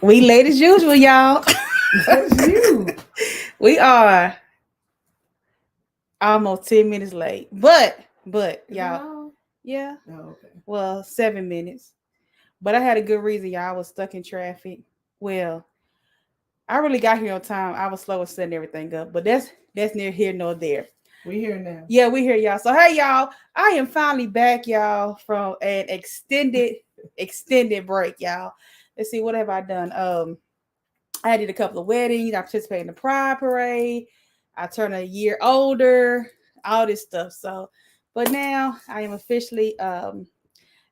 We late as usual, y'all. That's you. We are almost 10 minutes late. But Is that y'all, all? yeah, Oh, okay. well, 7 minutes. But I had a good reason, y'all. I was stuck in traffic. Well, I really got here on time. I was slow at setting everything up, but that's near here nor there. We here now. Yeah, we here, y'all. So hey y'all, I am finally back, y'all, from an extended break, y'all. Let's see, what have I done? I did a couple of weddings. I participated in the pride parade. I turned a year older. All this stuff. So, but now I am officially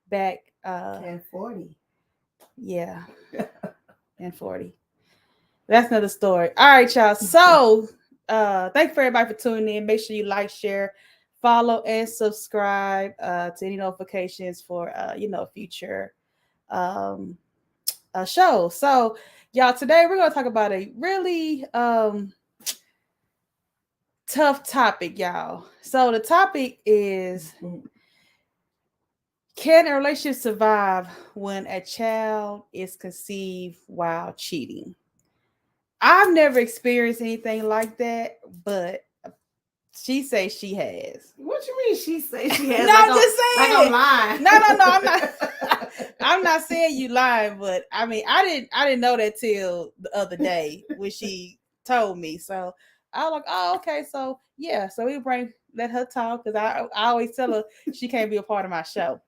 back. And 40. Yeah, and 40. That's another story. All right, y'all. So, thank you for everybody for tuning in. Make sure you like, share, follow, and subscribe to any notifications for future um shows. So, y'all, today we're gonna talk about a really tough topic, y'all. So the topic is, can a relationship survive when a child is conceived while cheating? I've never experienced anything like that, but she says she has. What you mean she say she has? No, like I'm just like saying. I'm lying. No, I'm not. I'm not saying you lying, but I mean, I didn't know that till the other day when she told me. So I was like, oh, okay. So yeah, so let her talk, because I always tell her she can't be a part of my show.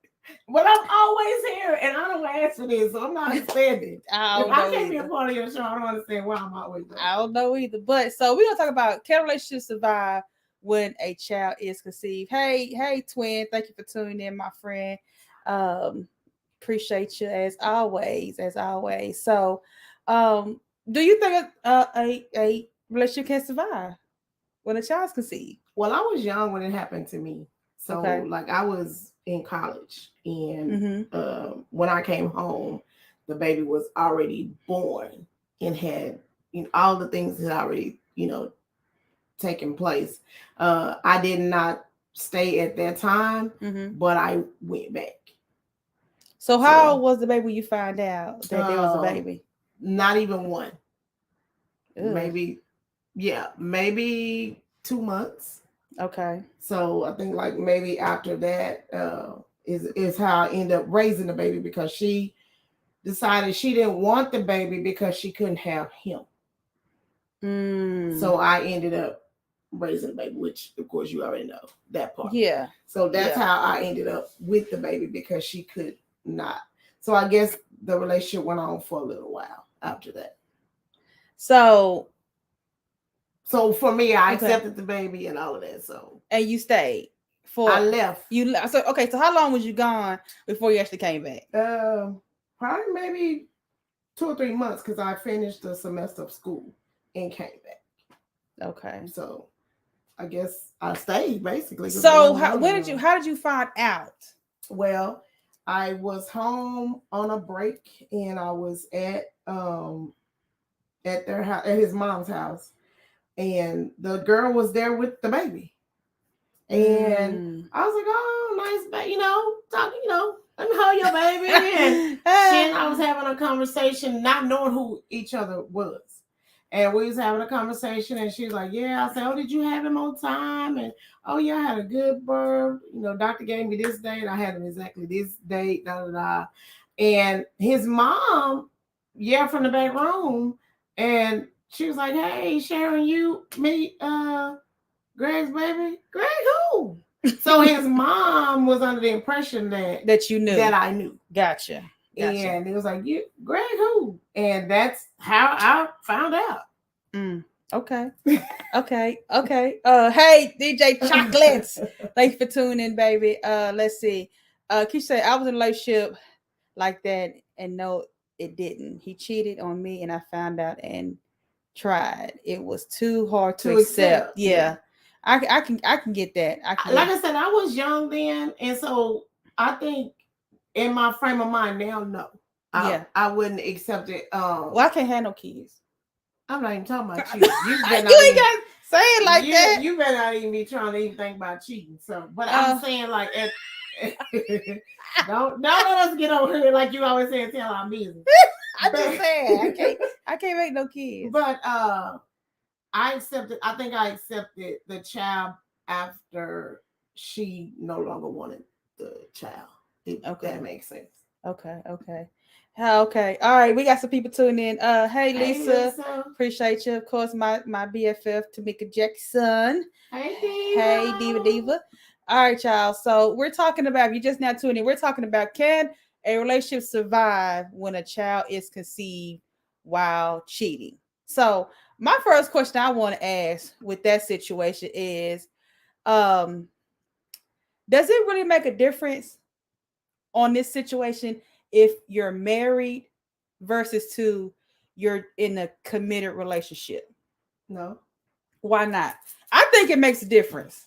But I'm always here, and I don't ask for this, so I'm not understanding. I If don't I know can't be a either. part of your show, I don't understand why I'm always there. I don't know either. But so we're gonna talk about, can relationships survive when a child is conceived. Hey, twin, thank you for tuning in, my friend. Um, appreciate you as always, So, um, do you think a relationship can survive when a child's conceived? Well, I was young when it happened to me. So, Okay. like, I was in college, and Mm-hmm. when I came home, the baby was already born and had, all the things had already, taken place. I did not stay at that time, Mm-hmm. but I went back. So how So, old was the baby when you find out that there was a um, baby? not even one, Ugh. maybe, yeah, maybe 2 months. Okay. So I think like maybe after that is how I end up raising the baby, because she decided she didn't want the baby because she couldn't have him. Mm. So I ended up raising the baby, which of course you already know that part. Yeah. So that's Yeah. how I ended up with the baby, because she could not. So I guess the relationship went on for a little while after that. So For me, I okay. accepted the baby and all of that. So And you stayed I for left. so okay. So how long was you gone before you actually came back? Probably maybe 2 or 3 months, because I finished the semester of school and came back. Okay. So I guess I stayed basically. So how did you find out? Well, I was home on a break, and I was at their house, at his mom's house, and the girl was there with the baby. And I was like, oh, nice, talking, let me hold your baby. And she and I was having a conversation, not knowing who each other was. And we was having a conversation, and she was like, yeah. I said, oh, did you have him on time? And, oh, yeah, I had a good birth. Doctor gave me this date. I had him exactly this date, da-da-da. And his mom, yeah, from the back room. And she was like, hey, Sharon, you meet Greg's baby? Greg who? So his mom was under the impression that you knew. That I knew. Gotcha. And it was like, you, Greg who? And that's how I found out. Okay. Hey, DJ Chocolates. Thanks for tuning in, baby. Let's see. Keisha said, I was in a relationship like that, and no, it didn't. He cheated on me, and I found out and tried. It was too hard to accept. Yeah. I can get that. Like I said, I was young then, and so I think in my frame of mind now, no. I wouldn't accept it. Well, I can't have no kids. I'm not even talking about you. You ain't got to say it like that. You better not even be trying to even think about cheating. So, but I'm saying like, don't let us get over here like you always say and tell our business. I'm just saying, I can't make no kids. But I think I accepted the child after she no longer wanted the child. If that makes sense. Okay. Okay. All right. We got some people tuning in. Hey Lisa. Appreciate you. Of course, my BFF Tamika Jackson. Hey Diva. Hey Diva. All right, y'all. So we're talking about, if you just now tuning in, we're talking about, can a relationship survive when a child is conceived while cheating? So my first question I want to ask with that situation is, does it really make a difference on this situation if you're married versus you're in a committed relationship? No. Why not? I think it makes a difference.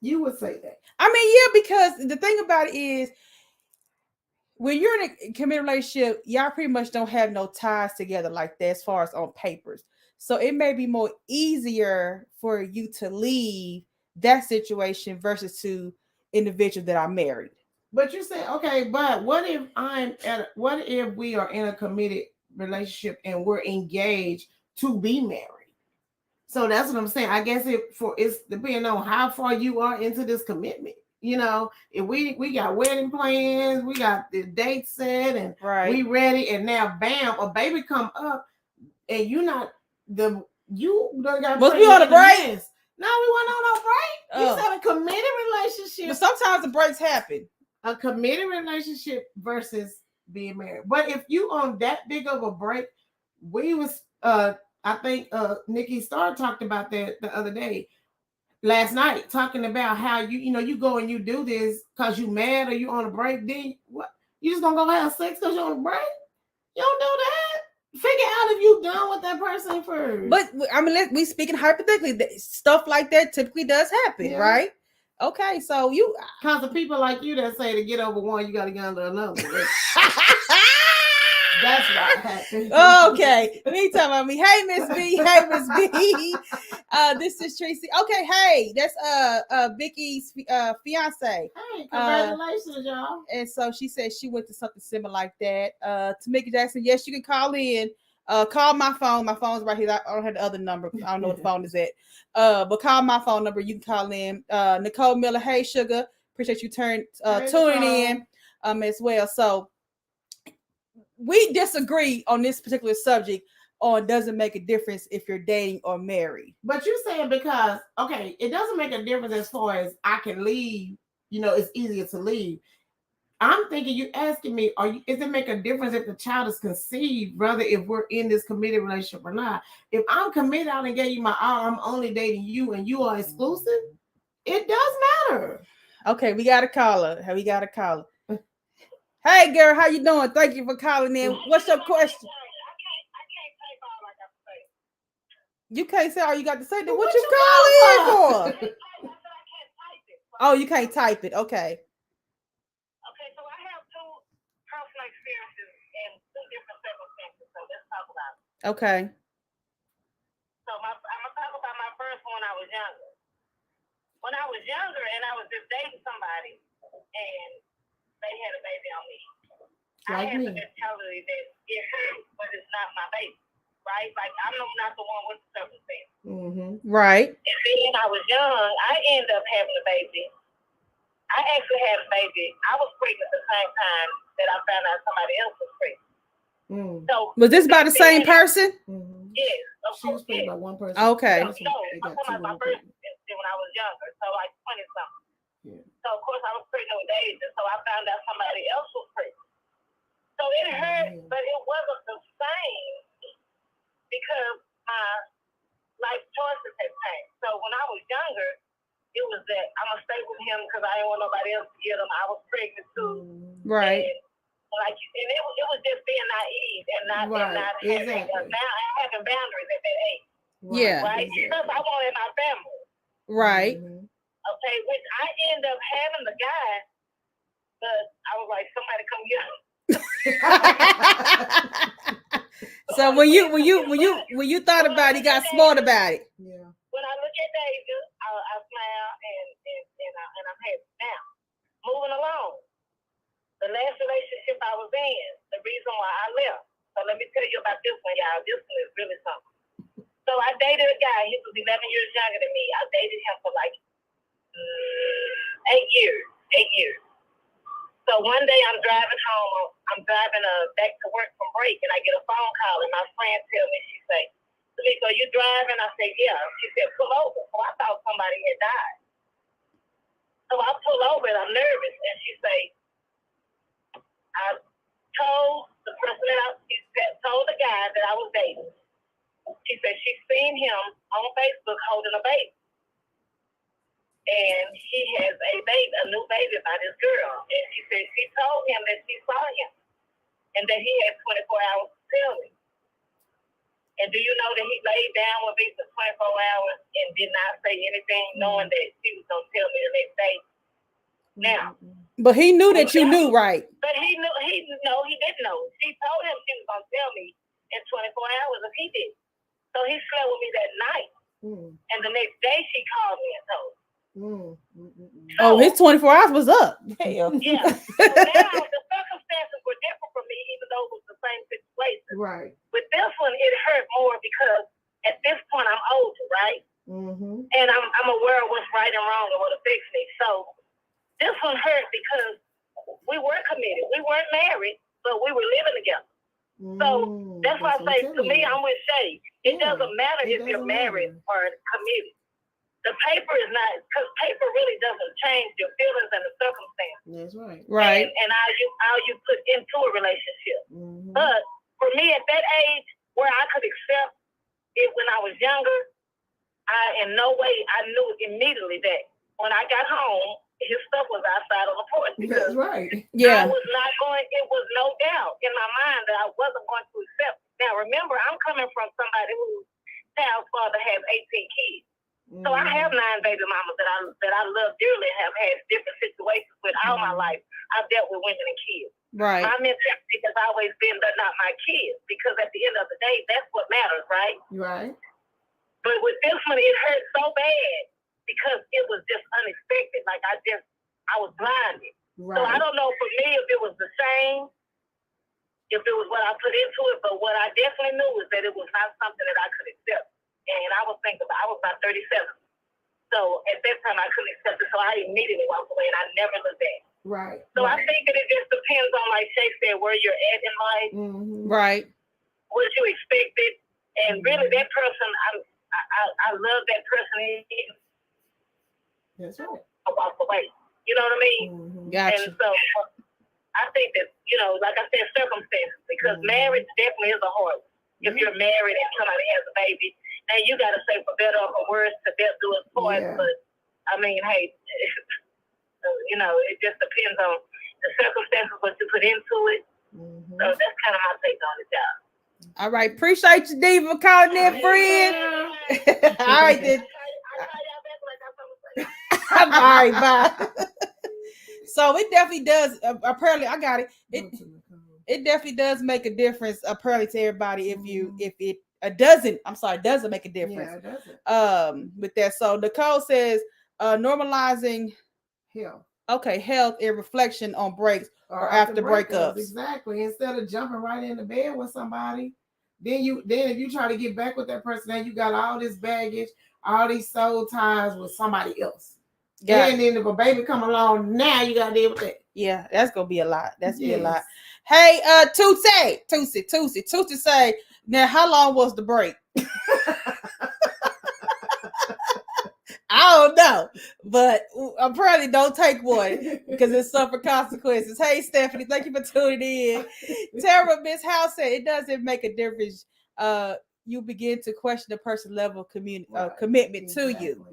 You would say that. I mean, yeah, because the thing about it is, when you're in a committed relationship, y'all pretty much don't have no ties together like that as far as on papers. So it may be more easier for you to leave that situation versus to individuals that are married. But you say, okay, but what if we are in a committed relationship and we're engaged to be married? So that's what I'm saying. I guess it's depending on how far you are into this commitment. You know, if we got wedding plans, we got the date set, and we ready, and now bam, a baby come up, and you done got was we on a break? No, we weren't on a break. You said a committed relationship. But sometimes the breaks happen. A committed relationship versus being married. But if you on that big of a break, I think Nikki Starr talked about that the other day, last night, talking about how you go and you do this because you mad or you on a break. Then what? You just gonna go have sex because you're on a break? You don't do that. Figure out if you done with that person first. But I mean, we speaking hypothetically. Stuff like that typically does happen, right? Okay, so because of people like you that say to get over one, you got to get under another. That's what happened. Okay, me talking about me. Hey, Miss B. Hey, Miss B. This is Tracy. Okay, hey, that's Vicky's fiance. Hey, congratulations, y'all. And so she said she went to something similar like that. Tamika Jackson, yes, you can call in. Call my phone. My phone's right here. I don't have the other number. I don't know what the phone is at. But call my phone number. You can call in. Nicole Miller. Hey, sugar. Appreciate you tuning in as well. So we disagree on this particular subject on doesn't make a difference if you're dating or married. But you're saying because, okay, it doesn't make a difference as far as I can leave. It's easier to leave. I'm thinking you asking me, does it make a difference if the child is conceived, rather if we're in this committed relationship or not? If I'm committed out and gave you my all, I'm only dating you and you are exclusive, it does matter. Okay, we got a caller. Hey girl, how you doing? Thank you for calling in. What's your question? You can't say all you got to say. Then what you calling in for? Oh, you can't type it. Okay. Okay. So I'm gonna talk about my first one when I was younger. When I was younger and I was just dating somebody and they had a baby on me. I had the mentality that it hurt, but it's not my baby, right? Like I'm not the one with the circumstance. Mm-hmm. Right. And then I was young, I ended up having a baby. I actually had a baby. I was pregnant at the same time that I found out somebody else was pregnant. So was this by the same person? Mm-hmm. Yes. She was pregnant by one person. Okay. No, I'm talking about my first when I was younger, so like 20-something. Yeah. So of course I was pregnant with age, and so I found out somebody else was pregnant. So it hurt, but it wasn't the same because my life choices had changed. So when I was younger, it was that I'm gonna stay with him because I didn't want nobody else to get him. I was pregnant too. Right. And it was just being naive and not having boundaries at that age. Yeah. Right? Exactly. Because I wanted my family. Right. Mm-hmm. Okay, which I ended up having the guy, but I was like, somebody come get him. So when you thought about it, you got smart about it. Yeah. When I look at David, I smile and I'm happy. Now, moving along. The last relationship I was in, the reason why I left. So So let me tell you about this one, y'all. This one is really something. So I dated a guy. He was 11 years younger than me. I dated him for like 8 years. 8 years. So one day I'm driving home. I'm driving back to work from break, and I get a phone call, and my friend tell me, she say, "Tamika, are you driving?" I said, "Yeah." She said, "Pull over." So I thought somebody had died. So I pull over, and I'm nervous, and she say, I told the person told the guy that I was dating. She said she seen him on Facebook holding a baby. And he has a new baby by this girl. And she said she told him that she saw him and that he had 24 hours to tell me. And do you know that he laid down with me for 24 hours and did not say anything, knowing that she was going to tell me the next day? Now. But he knew that you knew, right? But he didn't know. She told him she was going to tell me in 24 hours if he did. So he slept with me that night. And the next day she called me and told me. So, his 24 hours was up. Hell. Yeah. So now the circumstances were different for me, even though it was the same situation. Right. With this one, it hurt more because at this point I'm older, right? And I'm aware of what's right and wrong and what affects me. So this one hurt because we were committed. We weren't married, but we were living together. So that's why I say, to me, I'm with Shay. It doesn't matter if you're married or committed. The paper is not, because paper really doesn't change your feelings and the circumstances. That's right. Right. And how you put into a relationship. But for me, at that age, where I could accept it when I was younger, in no way, I knew immediately that when I got home, his stuff was outside of the porch. That's right. Yeah. I was not going, it was no doubt in my mind that I wasn't going to accept. Now, remember, I'm coming from somebody whose child's father has 18 kids. So I have 9 baby mamas that I love dearly and have had different situations with all my life. I've dealt with women and kids. Right. My mentality has always been that not my kids, because at the end of the day, that's what matters, right? Right. But with this one, it hurt so bad because it was just unexpected. Like I was blinded. Right. So I don't know for me if it was the same, if it was what I put into it, but what I definitely knew was that it was not something that I could accept. And I was about 37. So at that time, I couldn't accept it. So I immediately walked away and I never looked back. Right. So I think that it just depends on, like Shay said, where you're at in life. Right. What you expected. And really, that person, I love that person. That's right. I walked away. You know what I mean? Gotcha. And so I think that, like I said, circumstances, because marriage definitely is a hard one. If you're married and somebody has a baby, and you got to say for better or for worse, to death do us part. But I mean, hey, it just depends on the circumstances, what you put into it. So that's kind of my take on it, y'all. All right, appreciate you, Diva, for calling in, friend. All right, then. All right, bye. So it definitely does. Apparently, I got it. It definitely does make a difference. Apparently, to everybody, if it doesn't make a difference. Yeah, it doesn't. With that. So Nicole says, normalizing health. Okay, health and reflection on breaks or after breakups. Exactly. Instead of jumping right into bed with somebody, then if you try to get back with that person, then you got all this baggage, all these soul ties with somebody else. And then if a baby come along, now you gotta deal with that. Yeah, that's gonna be a lot. That's gonna be a lot. Hey, Tootsie say, now how long was the break? I don't know, but apparently don't take one because it suffer consequences. Hey, Stephanie, thank you for tuning in. Tara, Miss House said it doesn't make a difference. You begin to question the person's level of commitment to you.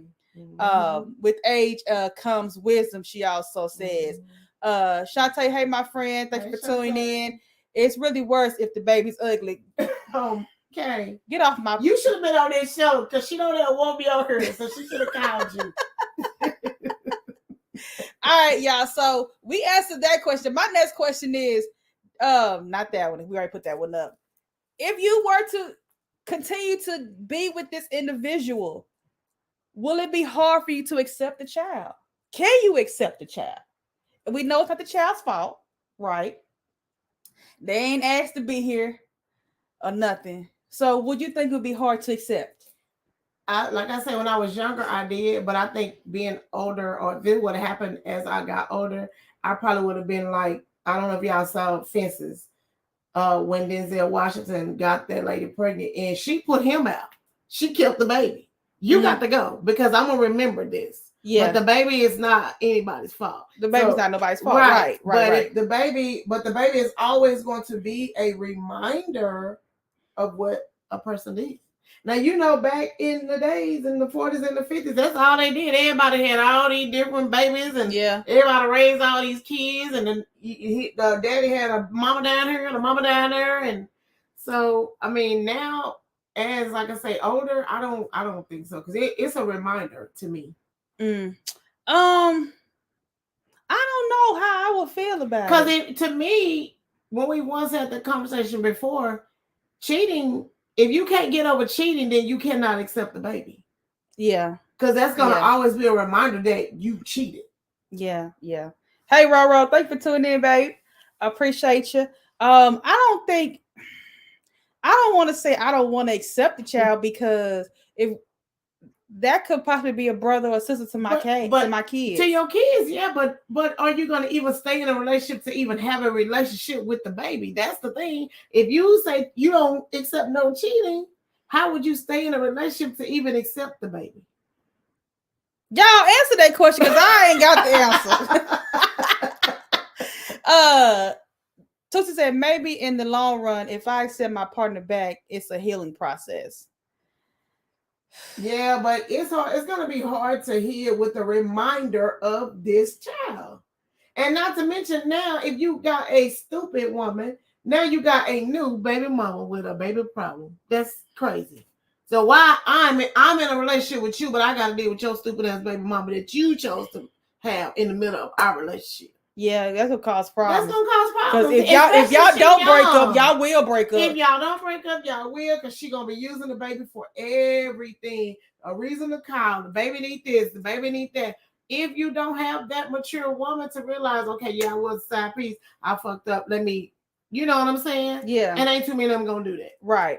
With age comes wisdom, she also says. Shantae, hey, my friend, thank you for tuning in. It's really worse if the baby's ugly. Okay. Get off my... You should have been on this show because she know that won't be on her, so she should have called you. All right, y'all. So we answered that question. My next question is, not that one. We already put that one up. If you were to continue to be with this individual, will it be hard for you to accept the child? Can you accept the child? We know it's not the child's fault, right? They ain't asked to be here. or nothing. So would you think it would be hard to accept? Like I said, when I was younger, I did, but I think being older, or if it would have happened as I got older, I probably would have been like, I don't know if y'all saw Fences, when Denzel Washington got that lady pregnant and she put him out. She killed the baby. You got to go because I'm gonna remember this. Yeah. But the baby is not anybody's fault. The baby's not nobody's fault. Right. But the baby is always going to be a reminder of what a person did. Now, you know, back in the days, in the 40s and the 50s, that's all they did. Everybody had all these different babies, and everybody raised all these kids, and then the daddy had a mama down here and a mama down there. And so, I mean, now, as like I say, older, I don't think so, because it's a reminder to me. I don't know how I would feel about it. Because to me, when we once had the conversation before, cheating, if you can't get over cheating, then you cannot accept the baby. Yeah. Because that's going to always be a reminder that you cheated. Yeah. Hey, Roro, thanks for tuning in, babe. I appreciate you. I don't want to say I don't want to accept the child, because if that could possibly be a brother or sister to my kids. To your kids, yeah, but are you going to even stay in a relationship to even have a relationship with the baby? That's the thing. If you say you don't accept no cheating, how would you stay in a relationship to even accept the baby? Y'all answer that question, because I ain't got the answer. Tootsie said maybe in the long run, if I accept my partner back, it's a healing process. Yeah, but it's hard. It's gonna be hard to heal with a reminder of this child, and not to mention now, if you got a stupid woman, now you got a new baby mama with a baby problem. That's crazy. So why I'm in a relationship with you, but I got to deal with your stupid ass baby mama that you chose to have in the middle of our relationship. Yeah, that's gonna cause problems. That's gonna cause problems. Because if y'all don't break up, y'all will break up. If y'all don't break up, y'all will, because she gonna be using the baby for everything. A reason to call. The baby need this. The baby need that. If you don't have that mature woman to realize, okay, yeah, I was a side piece. I fucked up. Let me, you know what I'm saying? Yeah. And ain't too many of them gonna do that. Right.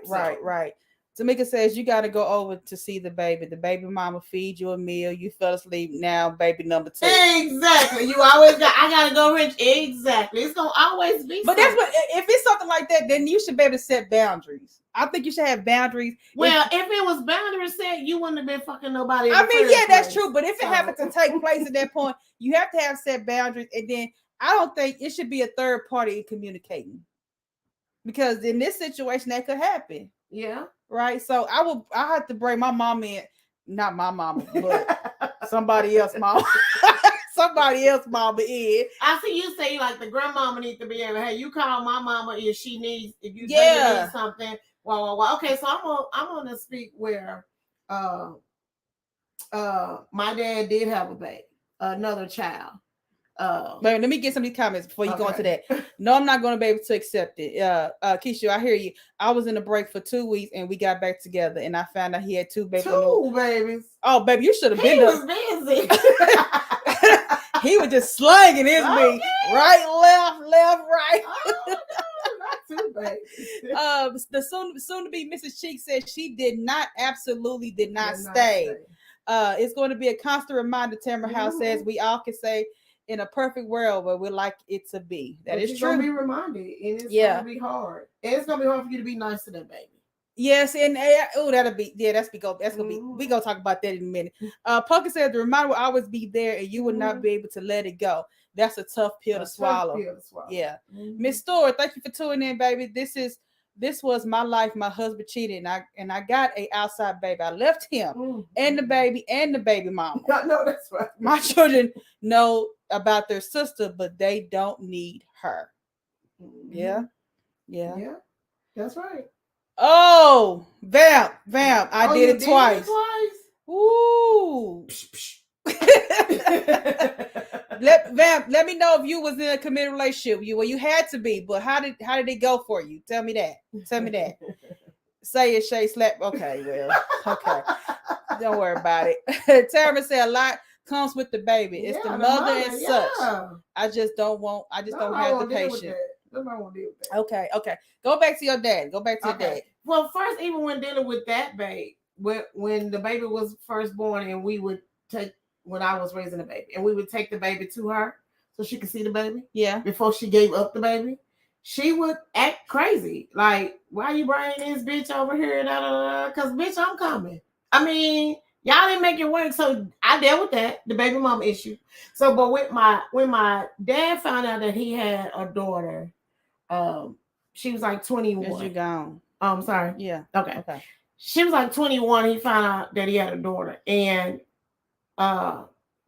Tamika says you got to go over to see the baby. The baby mama feed you a meal. You fell asleep. Now, baby number 2. Exactly. You always I gotta go rich. Exactly. It's gonna always be. But that's what. If it's something like that, then you should be able to set boundaries. I think you should have boundaries. Well, if it was boundaries set, you wouldn't have been fucking nobody. I mean, yeah, that's true. But if it happened to take place at that point, you have to have set boundaries, and then I don't think it should be a third party in communicating, because in this situation that could happen. Yeah. Right. So I had to bring my mom in, not my mama, but somebody else mama. Somebody else mama in. I see you say like the grandmama needs to be able, hey, you call my mama if you need something. Wow. Okay, so I'm gonna speak where my dad did have a baby, another child. But let me get some of these comments before you go into that. No, I'm not going to be able to accept it. Keisha, I hear you. I was in a break for 2 weeks and we got back together, and I found out he had 2 babies. 2 babies. Oh, baby, you should have been there. He was busy. He was just slanging his me. Right, left, right. Oh, no, not 2 babies. The soon to be Mrs. Cheek said she absolutely did not stay. It's going to be a constant reminder, Tamara House says, we all can say in a perfect world where we like it to be. That is true. You're gonna be reminded, and it's gonna be hard. And it's gonna be hard for you to be nice to that baby. Yes, and that's gonna be. We gonna talk about that in a minute. Pumpkin said the reminder will always be there, and you will not be able to let it go. That's a tough pill to swallow. Yeah, Miss Stewart, thank you for tuning in, baby. This was my life. My husband cheated, and I got a outside baby. I left him and the baby mama. No, that's right. My children know about their sister, but they don't need her. Yeah, that's right. Oh, vamp! I did it twice. Ooh. Let me know if you was in a committed relationship. You had to be, but how did it go for you? Tell me that. Say it, Shay Slap. Okay, well, okay. Don't worry about it. Tara said a lot comes with the baby. It's the mother and such. I just don't have the patience. Nobody want to deal with that. Okay. Go back to your dad. Your dad. Well, first, even when dealing with that babe, when the baby was first born, and we would take when I was raising the baby, and we would take the baby to her so she could see the baby. Yeah. Before she gave up the baby, she would act crazy. Like, why you bringing this bitch over here? Because bitch, I'm coming. I mean, y'all didn't make it work, so I dealt with that, the baby mama issue. So, but when my dad found out that he had a daughter, she was like 21. As you gone. Oh, I'm sorry. Yeah. Okay. She was like 21. He found out that he had a daughter, and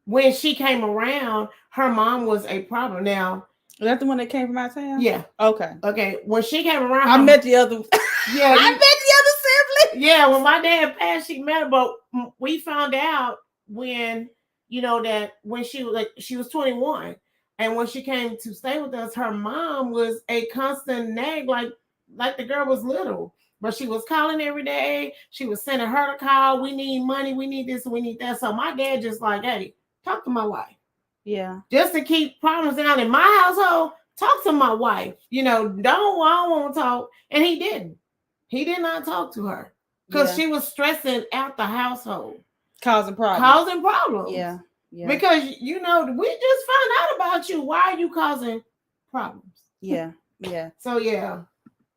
when she came around, her mom was a problem. Now, is that the one that came from out of town? Yeah. Okay. When she came around, I met the other. Yeah, I met the other sibling. Yeah, when my dad passed, she met her, but we found out when that when she was 21, and when she came to stay with us, her mom was a constant nag, like the girl was little. But she was calling every day. She was sending her to call. We need money. We need this. We need that. So my dad just like, hey, talk to my wife. Yeah. Just to keep problems down in my household, talk to my wife. I don't want to talk. And he didn't. He did not talk to her because she was stressing out the household. Causing problems. Yeah. Because, we just found out about you. Why are you causing problems? Yeah. So, yeah.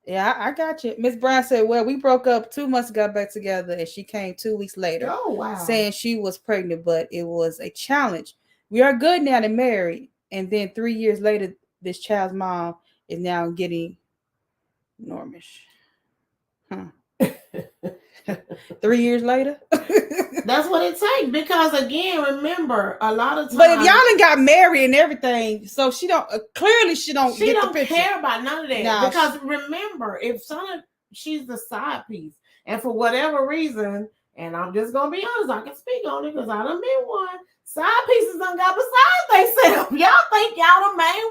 Yeah, I got you. Miss Brown said, well, we broke up 2 months, got back together, and she came 2 weeks later. Oh, wow. Saying she was pregnant, but it was a challenge. We are good now and married. And then 3 years later, this child's mom is now getting normish. 3 years later? That's what it takes. Because, again, remember, a lot of times. But if y'all done got married and everything, so she don't care about none of that. Nah, because remember, if she's the side piece, and for whatever reason, and I'm just gonna be honest, I can speak on it because I done been one. Side pieces done got beside themselves. Y'all think y'all the main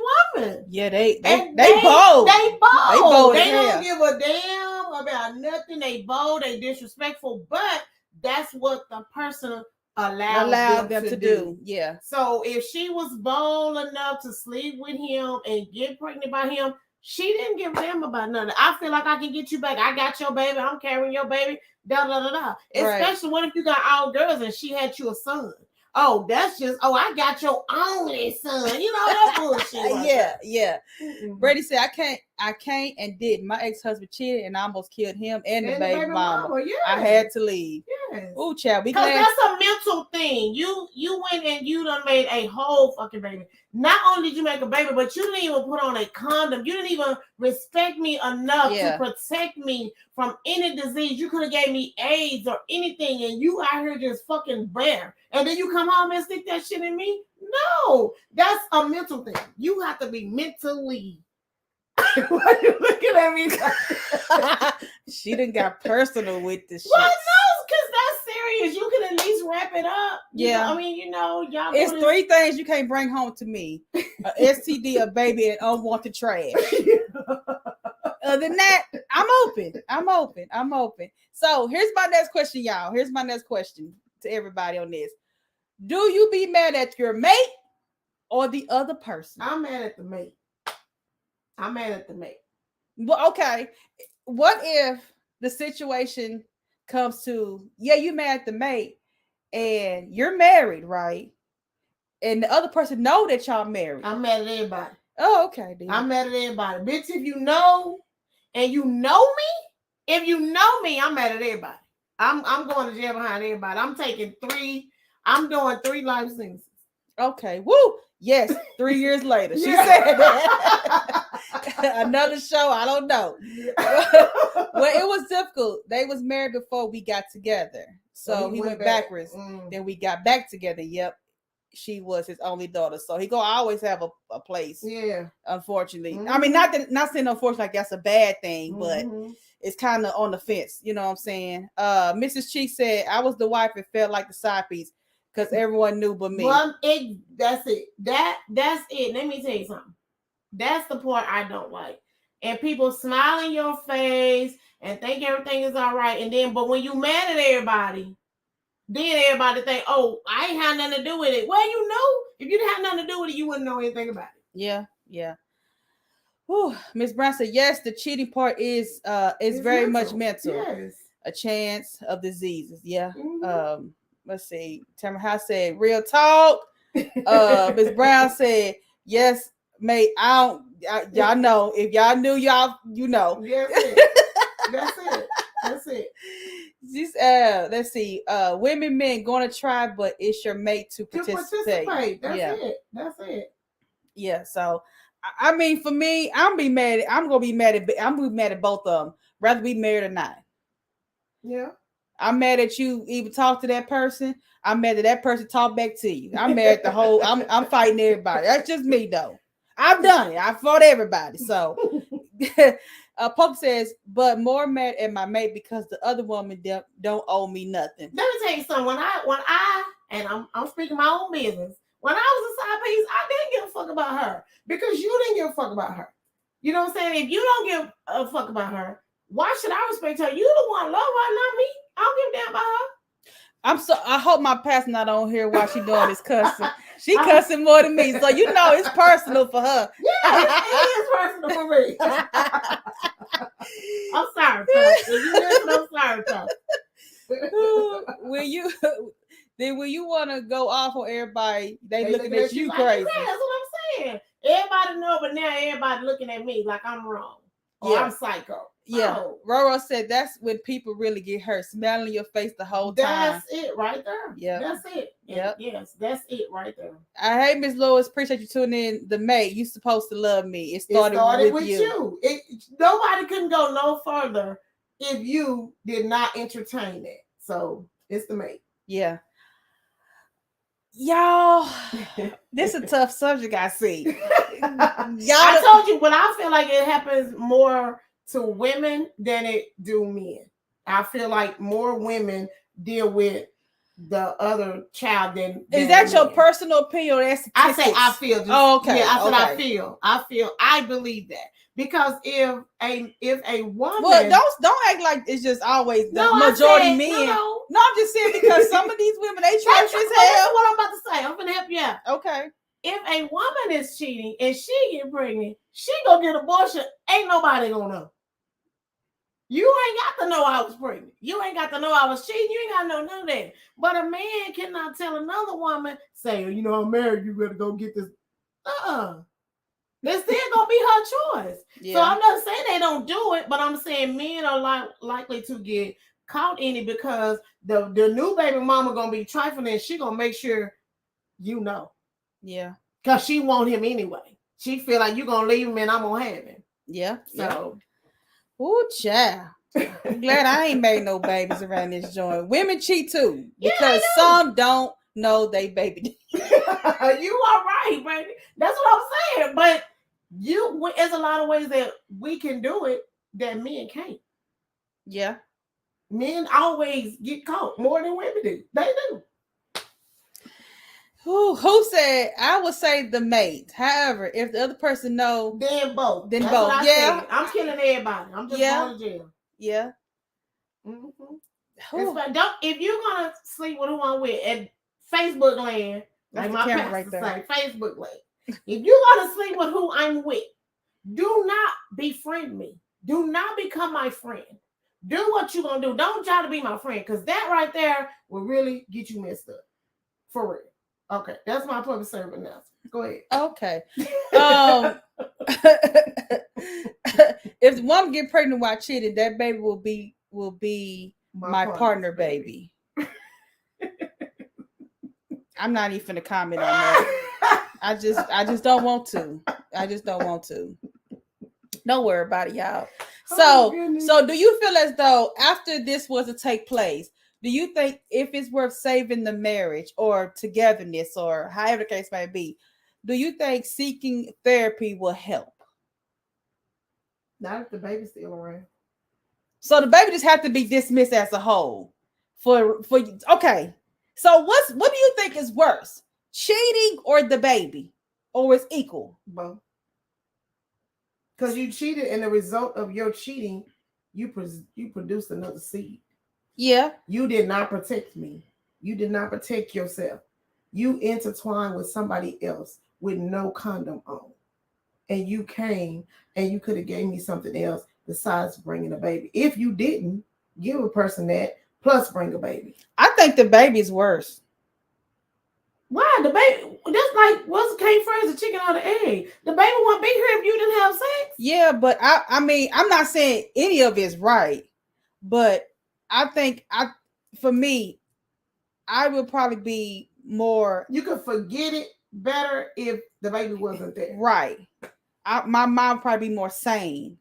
woman. Yeah, they bold. They bold. They don't give a damn about nothing. They bold. They disrespectful. But that's what the person allowed them to do. Yeah. So if she was bold enough to sleep with him and get pregnant by him, she didn't give a damn about nothing. I feel like I can get you back. I got your baby. I'm carrying your baby. Da da da da. Right. Especially what if you got all girls and she had you a son? Oh, that's just, I got your only son. That bullshit. Yeah. Mm-hmm. Brady said, I can't and did. My ex-husband cheated and I almost killed him and the baby mama. Yes. I had to leave. Yes. Ooh, child. Because that's a mental thing. You went and you done made a whole fucking baby. Not only did you make a baby, but you didn't even put on a condom. You didn't even respect me enough to protect me from any disease. You could have gave me AIDS or anything, and you out here just fucking bare. And then you come home and stick that shit in me? No, that's a mental thing. You have to be mentally. Why are you looking at me? She done got personal with this shit. Well, no, because that's serious. You can at least wrap it up. Yeah. Y'all. It's 3 things you can't bring home to me: a STD, a baby, and unwanted trash. Other than that, I'm open. So here's my next question, y'all. Here's my next question to everybody on this. Do you be mad at your mate or the other person? I'm mad at the mate. Well, okay. What if the situation comes to, you mad at the mate and you're married, right? And the other person know that y'all married. I'm mad at everybody. Oh, okay. Then. I'm mad at everybody. Bitch, if you know and you know me, I'm mad at everybody. I'm going to jail behind everybody. I'm doing 3 life sentences. Okay. Woo! Yes, 3 years later. She said that. Another show, I don't know. Well, it was difficult. They was married before we got together. So he went backwards. Then we got back together. Yep. She was his only daughter. So he gonna always have a place. Yeah. Unfortunately. I mean, not saying unfortunately like that's a bad thing, but it's kind of on the fence. You know what I'm saying? Mrs. Cheek said, I was the wife and felt like the side piece because everyone knew but me. Well, that's it. That's it. Let me tell you something. That's the part I don't like. And people smile in your face and think everything is all right. But when you mad at everybody, then everybody think, oh, I ain't had nothing to do with it. Well, if you didn't have nothing to do with it, you wouldn't know anything about it. Yeah. Miss Brown said, yes, the cheating part is very much mental. Yes. A chance of diseases. Yeah. Mm-hmm. Let's see. Tamara House said, real talk. Miss Brown said, yes, mate. Y'all know. If y'all knew, y'all, you know. That's it. That's it. That's it. Let's see. Women, men gonna try, but it's your mate to participate. That's it. That's it. Yeah. So, I mean, for me, I'm gonna be mad at both of them. Rather be married or not. Yeah. I'm mad at you even talk to that person. I'm mad that person talk back to you. I'm mad at the whole. I'm fighting everybody. That's just me though. I've done it. I fought everybody. So, Pope says, but more mad at my mate because the other woman don't owe me nothing. Let me tell you something. When I and I'm speaking my own business. When I was a side piece, I didn't give a fuck about her because you didn't give a fuck about her. You know what I'm saying? If you don't give a fuck about her, why should I respect her? You the one love her, not me. I don't give a damn about her. I hope my pastor not on here while she doing this cussing. She cussing more than me, so you know it's personal for her. Yeah, it is personal for me. I'm sorry, Pastor. If you listen, I'm sorry, Pastor. When you want to go off on everybody, they looking at you like crazy. That's what I'm saying. Everybody know, but now everybody looking at me like I'm wrong. Or I'm psycho. Yeah. Oh. Roro said that's when people really get hurt. Smiling in your face the whole time. That's it right there. Yeah. That's it. Yep. Yes, that's it right there. Hey, Miss Lois, appreciate you tuning in. The mate, you supposed to love me. It started with you. Nobody couldn't go no further if you did not entertain it. So it's the mate. Yeah. Y'all, this is a tough subject, I see. I told you, but I feel like it happens more to women than it do men. I feel like more women deal with the other child than is that men. your personal opinion? Or that's I say I feel. Okay. Yeah, I said I feel. I believe that because if a woman, well, don't act like it's just always the majority men. No, I'm just saying because some of these women they trash as hell. That's what I'm about to say. I'm gonna help you out. Okay. If a woman is cheating and she get pregnant, she gonna get abortion. Ain't nobody gonna know. You ain't got to know I was pregnant. You ain't got to know I was cheating. You ain't got to know none of that. But a man cannot tell another woman, say, you know, I'm married, you better go get this. It's still gonna be her choice. Yeah. So I'm not saying they don't do it, but I'm saying men are likely to get caught in it because the new baby mama gonna be trifling and she gonna make sure you know. Yeah. Because she want him anyway. She feel like you gonna leave him and I'm gonna have him. Yeah. So ooh, child. I'm glad I ain't made no babies around this joint. Women cheat too. Because some don't know they baby. You are right, baby. That's what I'm saying. But there's a lot of ways that we can do it that men can't. Yeah. Men always get caught more than women do. They do. Who said I would say the mate. However, if the other person know, then both. Then both. Said. I'm killing everybody. I'm just going to jail. Yeah. Mm-hmm. If you're gonna sleep with who I'm with at Facebook land, like my pastor right say, Facebook land. If you're gonna sleep with who I'm with, do not befriend me. Do not become my friend. Do what you're gonna do. Don't try to be my friend, because that right there will really get you messed up. For real. Okay, that's my public service now. Go ahead. Okay. If the woman get pregnant while cheating, that baby will be my partner baby. I'm not even gonna comment on that. I just don't want to. Don't worry about it, y'all. So do you feel as though after this was to take place, do you think if it's worth saving the marriage or togetherness or however the case may be, do you think seeking therapy will help? Not if the baby's still around. So the baby just have to be dismissed as a whole. Okay. So what do you think is worse? Cheating or the baby? Or it's equal? Both. Because you cheated, and the result of your cheating, you produced another seed. Yeah. You did not protect me. You did not protect yourself. You intertwined with somebody else with no condom on. and you came and you could have gave me something else besides bringing a baby. If you didn't give a person that plus bring a baby, I think the baby's worse. why the baby? That's like what's came first, the chicken or the egg? The baby won't be here if you didn't have sex. Yeah, but I mean, I'm not saying any of it's right, but I think for me, I would probably be more. You could forget it better if the baby wasn't there. Right. My mom would probably be more sane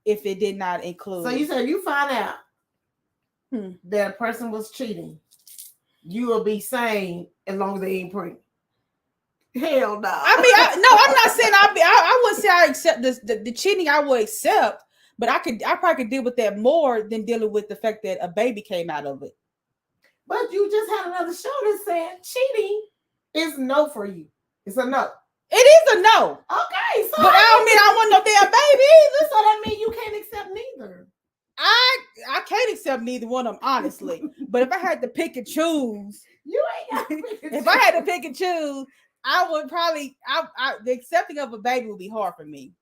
if it did not include. So you said you find out that a person was cheating, you will be sane as long as they ain't pregnant. Hell no. I mean, I'm not saying I wouldn't say I accept this. The cheating I would accept, but I probably could deal with that more than dealing with the fact that a baby came out of it. But you just had another show that said cheating is no for you. It's a no. It is a no. Okay, so but I don't mean I want no damn baby either. So that means you can't accept neither. I can't accept neither one of them, honestly. But if I had to pick and choose, you ain't got to pick and if I had to pick and choose, I would probably the accepting of a baby would be hard for me.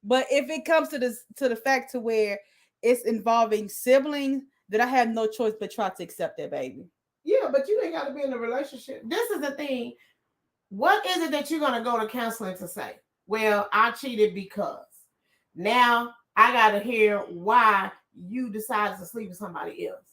But if it comes to the fact to where it's involving siblings, then I have no choice but try to accept that baby. Yeah, but you ain't got to be in a relationship. This is the thing. What is it that you're going to go to counseling to say? Well, I cheated because. Now I got to hear why you decided to sleep with somebody else.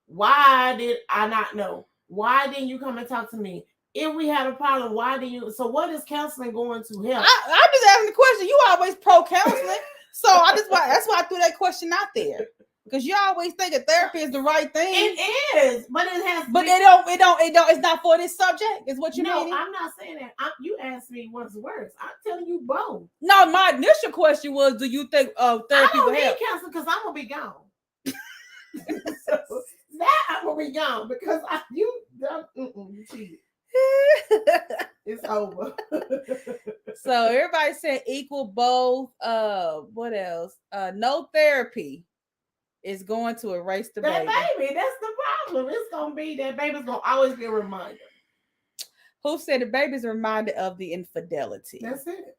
Why did I not know? Why didn't you come and talk to me? If we had a problem, why did you? So what is counseling going to help? I'm just asking the question. You always pro counseling. So that's why I threw that question out there. Because you always think that therapy is the right thing. It is, but it has. But it don't. It's not for this subject. Is what you mean? No, I'm not saying that. You asked me what's worse. I'm telling you both. No, my initial question was, do you think therapy I don't will need help? counseling because I'm gonna be gone. So that I'm gonna be gone because you cheated. It's over. So everybody said equal both. What else? No therapy is going to erase the baby. Baby, that's the problem. It's gonna be that baby's gonna always be a reminder. Who said the baby's a reminder of the infidelity? That's it.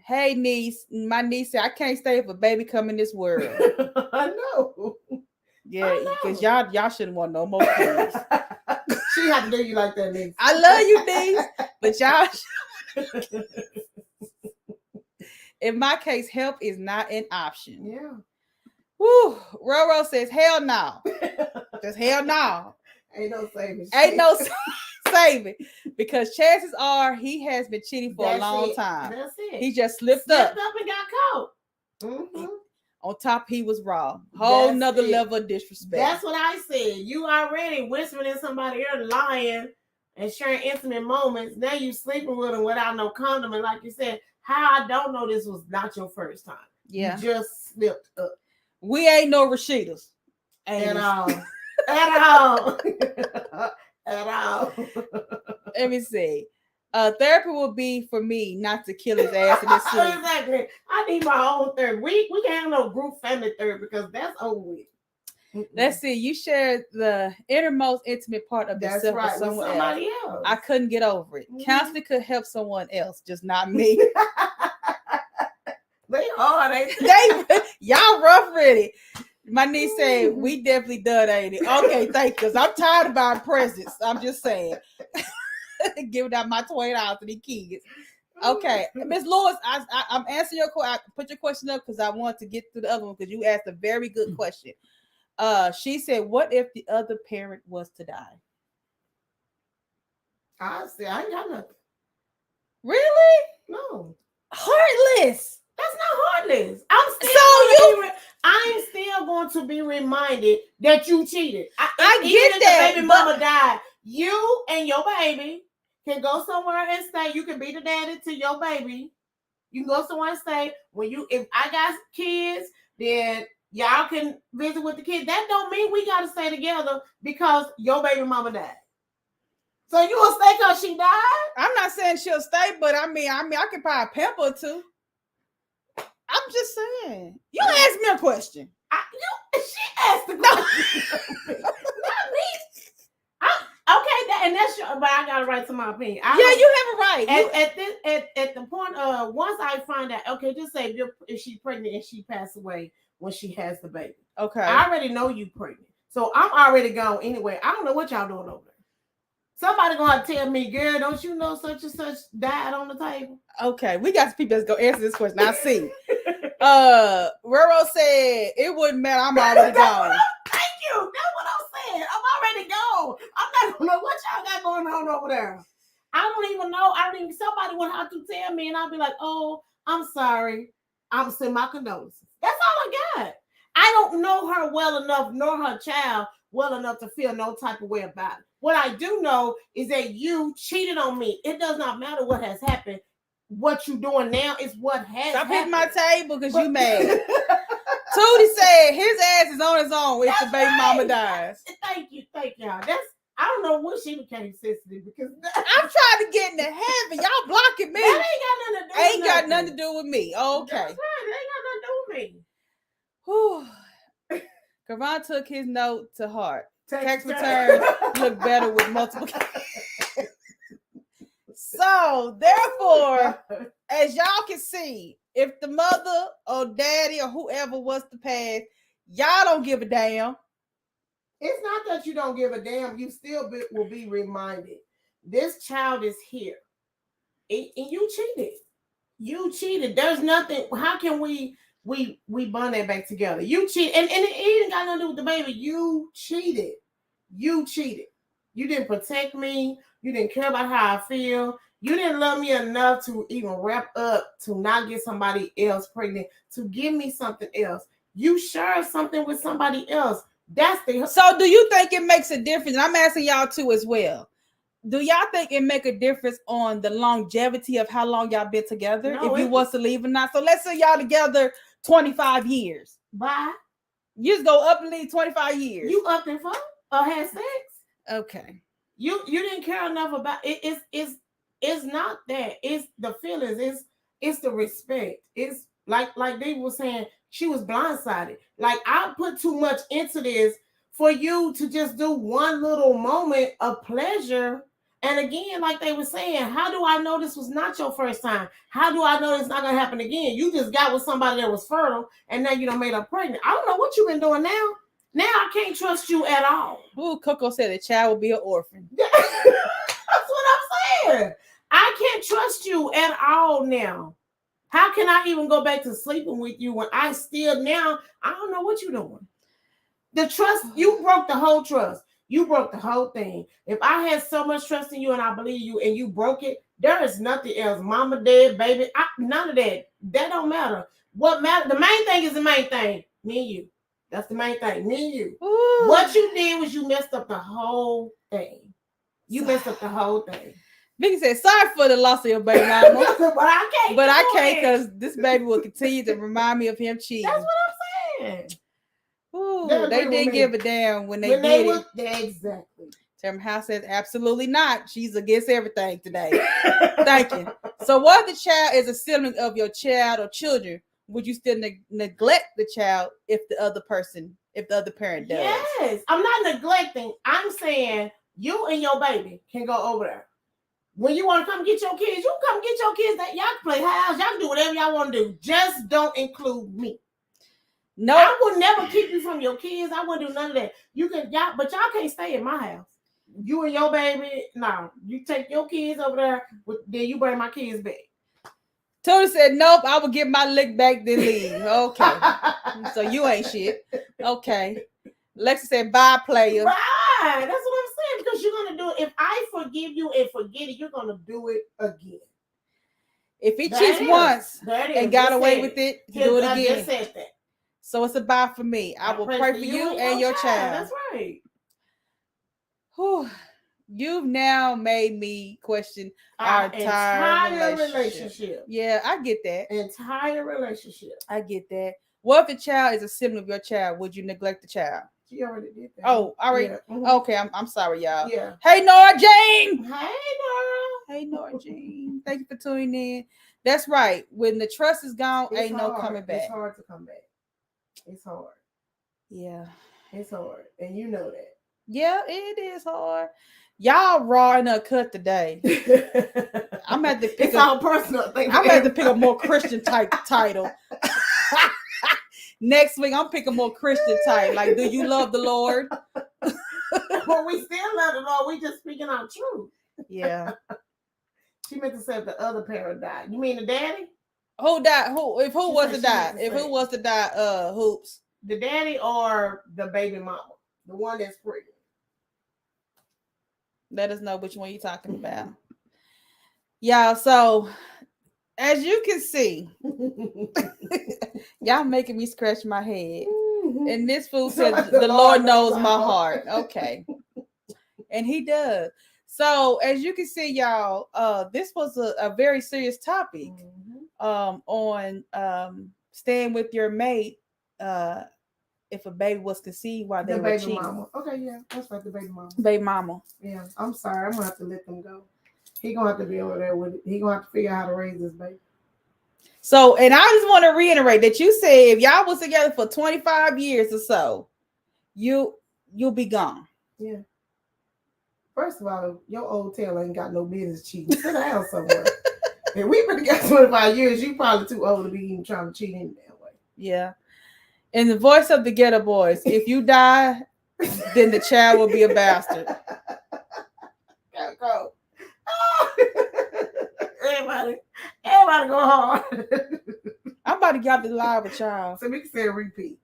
Hey niece, my niece said I can't stay if a baby come in this world. I know. Yeah, because y'all shouldn't want no more kids. She had to do you like that, niece. I love you, niece, but y'all. In my case, help is not an option. Yeah. Woo. Roro says, hell no. Just hell no. Ain't no saving. Ain't no saving. Because chances are he has been cheating for a long time. That's it. He just slipped up and got caught. Mm-hmm. On top, he was wrong. Whole nother level of disrespect. That's what I said. You already whispering in somebody's ear, lying and sharing intimate moments. Now you sleeping with him without no condom. And like you said, how I don't know this was not your first time. Yeah. You just slipped up. We ain't no Rashidas. At all. At all. At all. Let me see. Therapy will be for me not to kill his ass in his sleep. Exactly. I need my own therapy. We can't have no group family therapy because that's over with. Let's see. You shared the innermost intimate part of yourself with someone else. I couldn't get over it. Mm-hmm. Counseling could help someone else, just not me. They hard, ain't they? Y'all rough ready. My niece said, we definitely done, ain't it? Okay, thank you. Because I'm tired of buying presents. I'm just saying. Giving out my $20 to these kids. Okay. Miss Lewis, I'm answering your question. I put your question up because I want to get to the other one because you asked a very good question. She said, what if the other parent was to die? I say I ain't got nothing. Really? No. Heartless. That's not heartless. I'm still going to be reminded that you cheated. I get that. The baby mama died. You and your baby can go somewhere and stay. You can be the daddy to your baby. You can go somewhere and stay. If I got kids, then y'all can visit with the kids. That don't mean we got to stay together because your baby mama died. So you will stay because she died? I'm not saying she'll stay, but I mean, I can buy a pamper or two. I'm just saying. You asked me a question. She asked the question. Not me. Okay, and that's your, but I got a right to my opinion. Yeah, you have a right. At the point of once I find out, okay, just say if she's pregnant and she passed away when she has the baby. Okay. I already know you pregnant. So I'm already gone anyway. I don't know what y'all doing over there. Somebody gonna have to tell me, girl, don't you know such and such died on the table? Okay, we got some people that's gonna answer this question. I see. Roro said it wouldn't matter. I'm already gone. Thank you. That's what I'm saying. I'm already gone. I'm not gonna know what y'all got going on over there. I don't even know. I don't even. Somebody would have to tell me, and I'll be like, "Oh, I'm sorry. I'm sending my condolences." That's all I got. I don't know her well enough, nor her child well enough to feel no type of way about it. What I do know is that you cheated on me. It does not matter what has happened. What you doing now is what has Stop happened. hitting my table because you mad. Tootie said his ass is on his own if the baby mama dies. Thank y'all. I don't know when she became sensitive because I'm trying to get into heaven. Y'all blocking me. That ain't got nothing to do with me. Okay. That's right. It ain't got nothing to do with me. Whew. Karan took his note to heart. Tax returns look better with multiple. So, therefore, as y'all can see, if the mother or daddy or whoever was to pass, y'all don't give a damn. It's not that you don't give a damn. You still will be reminded. This child is here. And you cheated. You cheated. There's nothing. How can we bond that back together? You cheated. And it ain't got nothing to do with the baby. You cheated. You cheated. You didn't protect me. You didn't care about how I feel. You didn't love me enough to even wrap up to not get somebody else pregnant, to give me something else. You share something with somebody else. So do you think it makes a difference? And I'm asking y'all too as well. Do y'all think it make a difference on the longevity of how long y'all been together? No, if you was to leave or not. So let's say y'all together 25 years. Bye. You just go up and leave 25 years. You up and fuck or had sex? Okay. You didn't care enough about it. It's not that. It's the feelings. It's the respect. It's like they were saying, she was blindsided. Like, I put too much into this for you to just do one little moment of pleasure. And again, like they were saying, how do I know this was not your first time? How do I know it's not gonna happen again? You just got with somebody that was fertile, and now you done made her pregnant. I don't know what you've been doing now. Now I can't trust you at all. Ooh, Coco said the child will be an orphan. That's what I'm saying. I can't trust you at all now. How can I even go back to sleeping with you when I don't know what you're doing. The trust, you broke the whole trust. You broke the whole thing. If I had so much trust in you and I believe you and you broke it, there is nothing else. Mama, dad, baby, none of that. That don't matter. What matters, the main thing is the main thing. Me and you. That's the main thing. Me and you. Ooh. What you did was you messed up the whole thing. You messed up the whole thing. Vicky said, sorry for the loss of your baby mama. But I can't because this baby will continue to remind me of him cheating. That's what I'm saying. Ooh, they didn't give a damn when they did it. Exactly. Term House says, absolutely not. She's against everything today. Thank you. So what if the child is a sibling of your child or children? Would you still neglect the child if the other parent does? Yes. I'm not neglecting. I'm saying you and your baby can go over there. When you want to come get your kids, you come get your kids. Y'all can play house. Y'all can do whatever y'all want to do. Just don't include me. No, I will never keep you from your kids. I wouldn't do none of that. But y'all can't stay in my house. You and your baby, no. You take your kids over there, then you bring my kids back. Tony said, nope, I will get my lick back, then leave. Okay. So you ain't shit. Okay. Lexa said, bye, player. Bye. That's what I'm saying. Because you're going to do it. If I forgive you and forget it, you're going to do it again. If he cheats once and got away with it, do it again. I just said that. So it's a bye for me. I will pray for you and your child. That's right. Whew. You've now made me question our entire relationship. Yeah, I get that. Entire relationship. I get that. What if the child is a sibling of your child? Would you neglect the child? She already did that. Oh, already. Yeah. Mm-hmm. Okay, I'm sorry, y'all. Yeah. Hey, Nora Jane. Hey, Nora Jane. Thank you for tuning in. That's right. When the trust is gone, ain't no coming back. It's hard to come back. It's hard. Yeah. It's hard. And you know that. Yeah, it is hard. Y'all raw and uncut today. I'm at the pick it's all personal thing. I'm at to pick a more Christian type title. Next week, I'm picking more Christian type. Like, do you love the Lord? Well, we still love the Lord. We just speaking our truth. Yeah. She meant to say if the other parent died. You mean the daddy? Who died? Who? If who She was said to she die? meant to If say who it. was to die? Hoops. The daddy or the baby mama? The one that's pregnant. Let us know which one you're talking about. Y'all, so as you can see, y'all making me scratch my head. And this fool said, the Lord knows my heart. Okay. And he does. So as you can see, y'all, this was a very serious topic on staying with your mate if a baby was conceived while they were cheating. Mama. Okay, yeah, that's right, the baby mama. Baby mama. Yeah, I'm sorry. I'm gonna have to let them go. He gonna have to be over there with it. He gonna have to figure out how to raise this baby. So, and I just want to reiterate that you said if y'all was together for 25 years or so, you'll be gone. Yeah. First of all, your old tail ain't got no business cheating. Sit down somewhere. And we've been together 25 years. You probably too old to be even trying to cheat any damn way. Yeah. In the voice of the Ghetto Boys, if you die, then the child will be a bastard. Gotta go. Everybody go hard. I'm about to get out the live with y'all. So we can say repeat.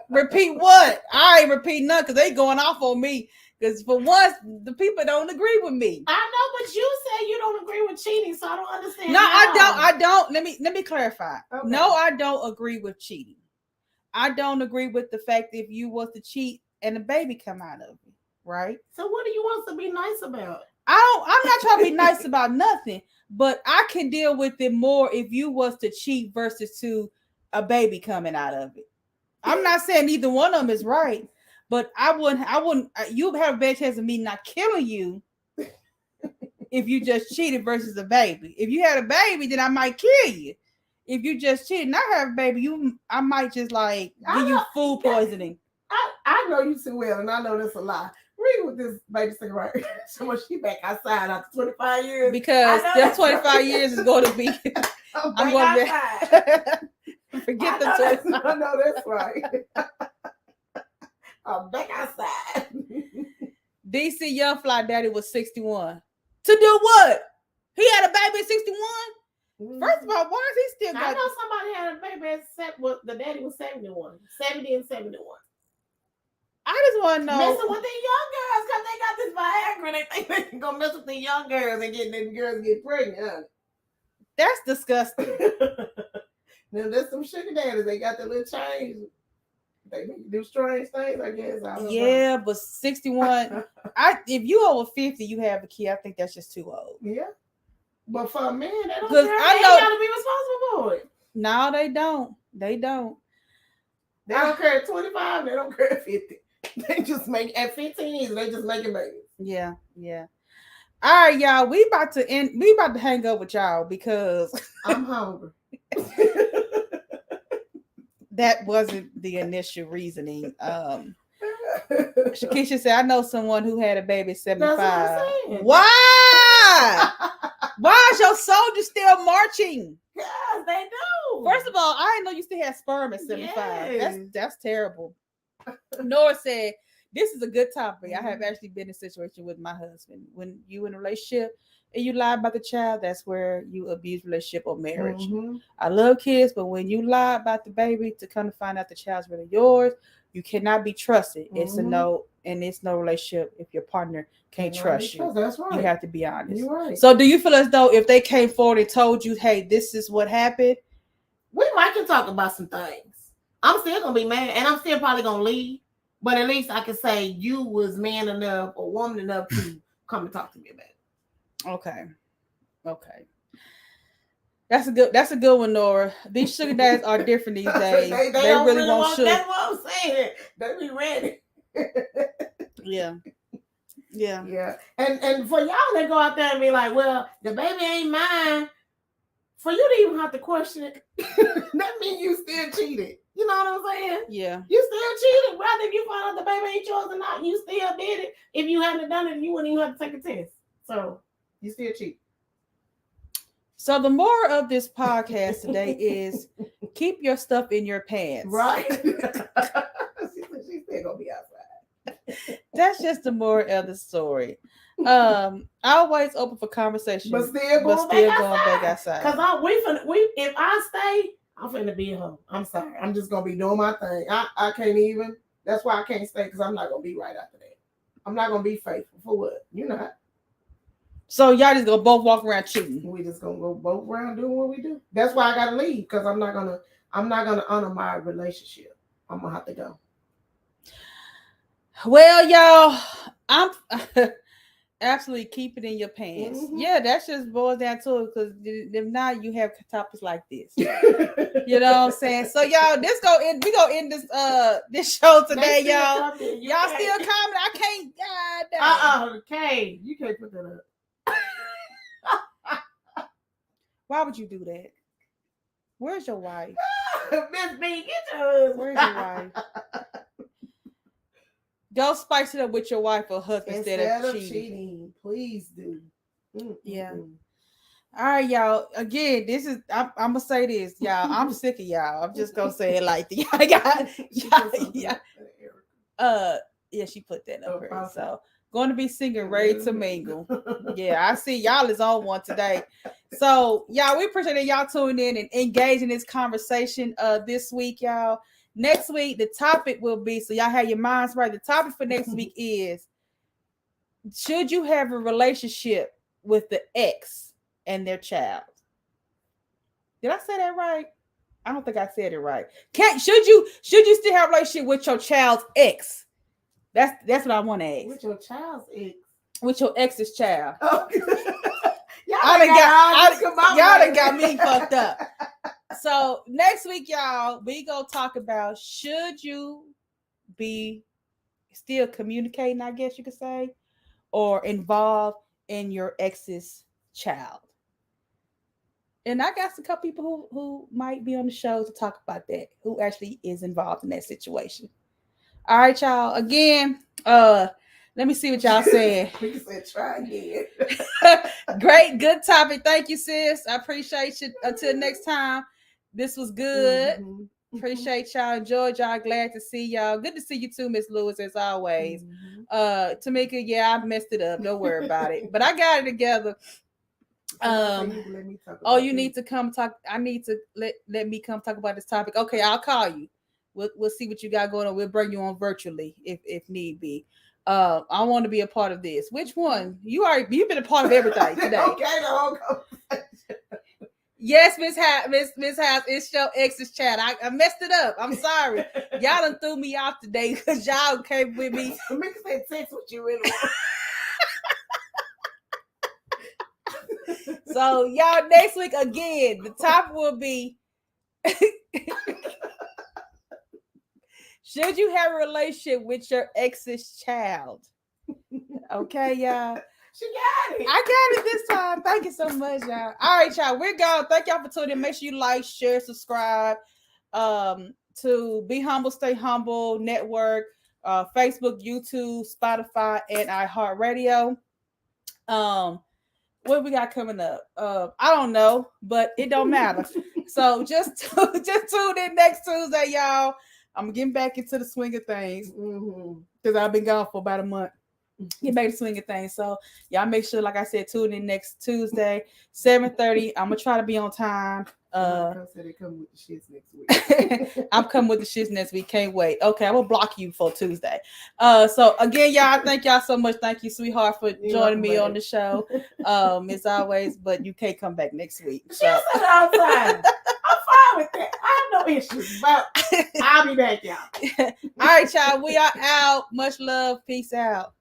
Repeat what? I ain't repeat nothing because they going off on me. Because for once, the people don't agree with me. I know, but you say you don't agree with cheating, so I don't understand. No, I don't. Let me clarify. Okay. No, I don't agree with cheating. I don't agree with the fact that if you was to cheat and a baby come out of it, right? So what do you want us to be nice about? I'm not trying to be nice about nothing, but I can deal with it more if you was to cheat versus to a baby coming out of it. I'm not saying either one of them is right, but I wouldn't. You have a bad chance of me not killing you if you just cheated versus a baby. If you had a baby, then I might kill you. If you just cheated and I have a baby, I might just like give you food poisoning. I know you too well, and I know that's a lie. Read what this baby say right. So much she back outside after 25 years. Because that 25 years is going to be. I'm going outside. Forget the 25. I know that's right. I'm back outside. DC Young Fly Daddy was 61. To do what? He had a baby at 61? First of all, why is he still got... I know somebody had a baby at the daddy was 71. 70 and 71. I just want to know. Messing with the young girls because they got this Viagra. They think they can go mess with the young girls and get them girls get pregnant. Huh? That's disgusting. Now there's some sugar daddies. They got the little change. They do strange things, I guess. I don't know. But 61. If you over 50, you have a kid. I think that's just too old. Yeah. But for a man, they don't care. They gotta be responsible for it. No, they don't. They don't. They don't care at 25. They don't care at 50. They just make at 15. They just making babies. Yeah. All right, y'all. We about to end. We about to hang up with y'all because I'm hungry. That wasn't the initial reasoning. Shakisha said, "I know someone who had a baby at 75. That's what I'm saying. Why? Why is your soldier still marching? Yes, they do. First of all, I didn't know you still had sperm at 75. Yes. That's terrible." Nora said, "This is a good topic. I have actually been in a situation with my husband. When you in a relationship and you lie about the child, that's where you abuse relationship or marriage. Mm-hmm. I love kids, but when you lie about the baby to come to find out the child's really yours, you cannot be trusted. Mm-hmm. It's a no, and it's no relationship if your partner can't trust you. That's right. You have to be honest. You're right. So do you feel as though if they came forward and told you, hey, this is what happened, we might can talk about some things. I'm still gonna be mad, and I'm still probably gonna leave. But at least I can say you was man enough or woman enough to come and talk to me about it. Okay. That's a good one, Nora. These sugar dads are different these days. they really want sugar. That's what I'm saying. They be ready. Yeah. And for y'all that go out there and be like, well, the baby ain't mine. for you to even have to question it, that means you still cheated. You know what I'm saying? Yeah. You still cheated. Whether if you find out the baby ain't yours or not, you still did it. If you hadn't done it, you wouldn't even have to take a test. So you still cheat. So the moral of this podcast today is keep your stuff in your pants. Right. She's still gonna be outside. That's just the moral of the story. Always open for conversation, but still going back outside. Cause if I stay, I'm finna be a hoe. I'm sorry. I'm just gonna be doing my thing. I can't even. That's why I can't stay, because I'm not gonna be right after that. I'm not gonna be faithful for what? You're not. So y'all just gonna both walk around cheating. We just gonna go both around doing what we do. That's why I gotta leave, because I'm not gonna honor my relationship. I'm gonna have to go. Well, y'all, I'm absolutely keep it in your pants. Mm-hmm. Yeah, that just boils down to it, because if not, you have topics like this. You know what I'm saying? So y'all, we gonna end this show today, y'all. Y'all still comment? I can't. Okay, you can't put that up. Why would you do that? Where's your wife? Miss B, get yours. Where's your wife? Go spice it up with your wife or husband instead of cheating. Please do. Yeah. All right, y'all. Again, I'm gonna say this, y'all. I'm sick of y'all. I'm just gonna say it like that. Yeah, she put that up here. So going to be singing Ready to Mingle. Yeah, I see y'all is on one today. So y'all, we appreciate that y'all tuning in and engaging in this conversation this week, y'all. Next week, the topic will be, so y'all have your minds right. The topic for next week is, should you have a relationship with the ex and their child? Did I say that right? I don't think I said it right. Should you still have a relationship with your child's ex? That's what I want to ask. With your child's ex? With your ex's child. Oh. Y'all done got me fucked up. So next week, y'all, we gonna talk about, should you be still communicating, I guess you could say, or involved in your ex's child. And I got a couple people who might be on the show to talk about that, who actually is involved in that situation. All right, y'all. Again, let me see what y'all saying. We said try again. Great, good topic. Thank you, sis. I appreciate you. Until next time, this was good. Mm-hmm. Appreciate y'all. Enjoyed y'all. Glad to see y'all. Good to see you too, Miss Lewis, as always. Mm-hmm. Tamika, yeah, I messed it up. Don't worry about it. But I got it together. You need to come talk. I need to let me come talk about this topic. Okay, I'll call you. We'll see what you got going on. We'll bring you on virtually if need be. I want to be a part of this. Which one? You've been a part of everything today. Okay, no. Yes, Miss House, it's your ex's chat. I messed it up. I'm sorry. Y'all done threw me off today because y'all came with me. Make say text what you really want. So y'all, next week again, the topic will be, should you have a relationship with your ex's child? Okay, y'all. She got it. I got it this time. Thank you so much, y'all. All right, y'all. We're gone. Thank y'all for tuning in. Make sure you like, share, subscribe to Be Humble, Stay Humble Network, Facebook, YouTube, Spotify, and iHeartRadio. What we got coming up? I don't know, but it don't matter. So just tune in next Tuesday, y'all. I'm getting back into the swing of things because I've been gone for about a month. Get back to swing of things. So y'all make sure, like I said, tune in next Tuesday, 7:30. I'm gonna try to be on time. Come with the shits next week. I'm coming with the shits next week. Can't wait. Okay, I'm gonna block you for Tuesday. So again, y'all, thank y'all so much. Thank you, sweetheart, for joining me on the show. As always, but you can't come back next week. So. She said outside. I'm fine with that. I have no issues, but I'll be back, y'all. All right, y'all. We are out. Much love. Peace out.